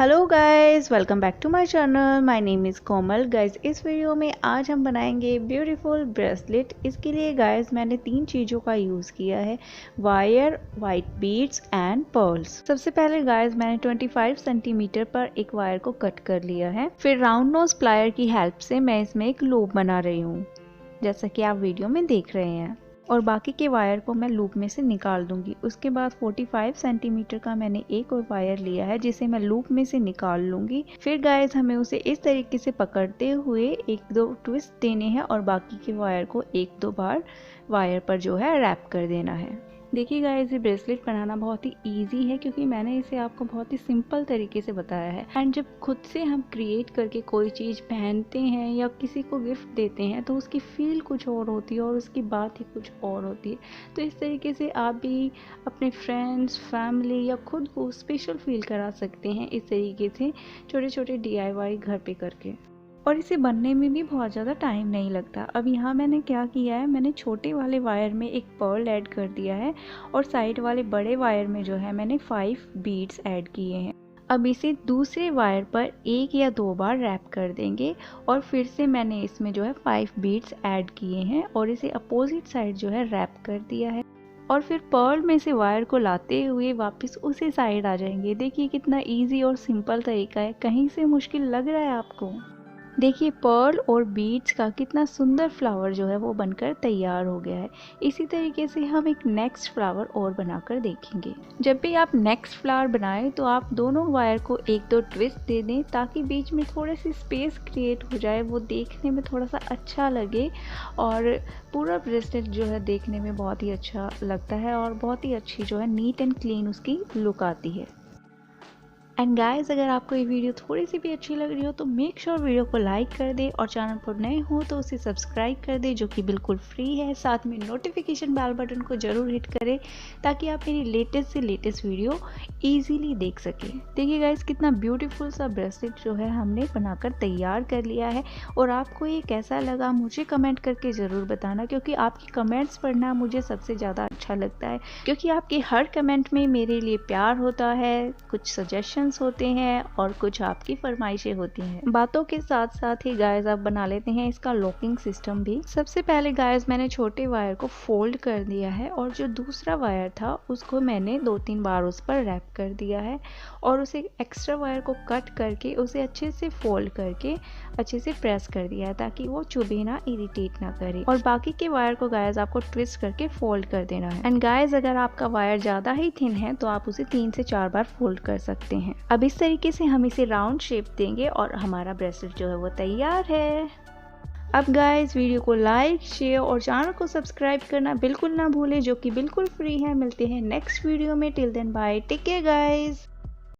Hello guys, welcome back to my channel. My name is Komal. Guys, इस video में आज हम बनाएंगे ब्यूटीफुल ब्रेसलेट। इसके लिए गाइस मैंने 3 चीज़ों का यूज़ किया है, wire, white beads and pearls. सबसे पहले गाइस मैंने 25 सेंटीमीटर पर एक वायर को कट कर लिया है। फिर राउंड नोज प्लायर की हेल्प से मैं इसमें एक लूप बना रही हूँ, जैसा कि आप वीडियो में देख रहे हैं। और बाकी के वायर को मैं लूप में से निकाल दूंगी। उसके बाद 45 सेंटीमीटर का मैंने एक और वायर लिया है, जिसे मैं लूप में से निकाल लूंगी। फिर गाइस हमें उसे इस तरीके से पकड़ते हुए 1-2 ट्विस्ट देने हैं और बाकी के वायर को 1-2 बार वायर पर जो है रैप कर देना है। देखिए गाइस, ये ब्रेसलेट बनाना बहुत ही इजी है, क्योंकि मैंने इसे आपको बहुत ही सिंपल तरीके से बताया है। एंड जब खुद से हम क्रिएट करके कोई चीज़ पहनते हैं या किसी को गिफ्ट देते हैं तो उसकी फील कुछ और होती है और उसकी बात ही कुछ और होती है। तो इस तरीके से आप भी अपने फ्रेंड्स, फैमिली या खुद को स्पेशल फील करा सकते हैं इस तरीके से छोटे छोटे DIY घर पे करके। और इसे बनने में भी बहुत ज़्यादा टाइम नहीं लगता। अब यहाँ मैंने क्या किया है, मैंने छोटे वाले वायर में एक पर्ल ऐड कर दिया है और साइड वाले बड़े वायर में जो है मैंने 5 बीड्स ऐड किए हैं। अब इसे दूसरे वायर पर 1 या 2 बार रैप कर देंगे और फिर से मैंने इसमें जो है 5 बीड्स ऐड किए हैं और इसे अपोजिट साइड जो है रैप कर दिया है। और फिर पर्ल में से वायर को लाते हुए वापस उसी साइड आ जाएंगे। देखिए कितना इजी और सिंपल तरीका है, कहीं से मुश्किल लग रहा है आपको? देखिए पर्ल और बीड्स का कितना सुंदर फ्लावर जो है वो बनकर तैयार हो गया है। इसी तरीके से हम एक नेक्स्ट फ्लावर और बनाकर देखेंगे। जब भी आप नेक्स्ट फ्लावर बनाएं तो आप दोनों वायर को 1-2 ट्विस्ट दे दें, ताकि बीच में थोड़ी सी स्पेस क्रिएट हो जाए, वो देखने में थोड़ा सा अच्छा लगे और पूरा ब्रेसलेट जो है देखने में बहुत ही अच्छा लगता है और बहुत ही अच्छी जो है नीट एंड क्लीन उसकी लुक आती है। एंड गाइस, अगर आपको ये वीडियो थोड़ी सी भी अच्छी लग रही हो तो मेक श्योर वीडियो को लाइक कर दे और चैनल पर नए हो तो उसे सब्सक्राइब कर दे, जो कि बिल्कुल फ्री है। साथ में नोटिफिकेशन बेल बटन को जरूर हिट करें, ताकि आप मेरी लेटेस्ट से लेटेस्ट वीडियो इजीली देख सकें। देखिए गाइस, कितना ब्यूटीफुल सा ब्रेसलेट जो है हमने बनाकर तैयार कर लिया है। और आपको ये कैसा लगा मुझे कमेंट करके ज़रूर बताना, क्योंकि आपकी कमेंट्स पढ़ना मुझे सबसे ज़्यादा अच्छा लगता है, क्योंकि आपके हर कमेंट में मेरे लिए प्यार होता है, कुछ सजेशन होते हैं और कुछ आपकी फरमाइशें होती हैं। बातों के साथ साथ ही गाइस आप बना लेते हैं इसका लॉकिंग सिस्टम भी। सबसे पहले गाइस मैंने छोटे वायर को फोल्ड कर दिया है और जो दूसरा वायर था उसको मैंने 2-3 बार उस पर रैप कर दिया है और उसे एक्स्ट्रा वायर को कट करके उसे अच्छे से फोल्ड करके अच्छे से प्रेस कर दिया है, ताकि वो चुभे ना, इरिटेट ना करे। और बाकी के वायर को गाइस आपको ट्विस्ट करके फोल्ड कर देना है। एंड गाइस, अगर आपका वायर ज़्यादा ही थिन है तो आप उसे 3 से 4 बार फोल्ड कर सकते हैं। अब इस तरीके से हम इसे राउंड शेप देंगे और हमारा ब्रेसलेट जो है वो तैयार है। अब गाइस, वीडियो को लाइक, शेयर और चैनल को सब्सक्राइब करना बिल्कुल ना भूलें, जो कि बिल्कुल फ्री है। मिलते हैं नेक्स्ट वीडियो में। Till then bye, take care guys.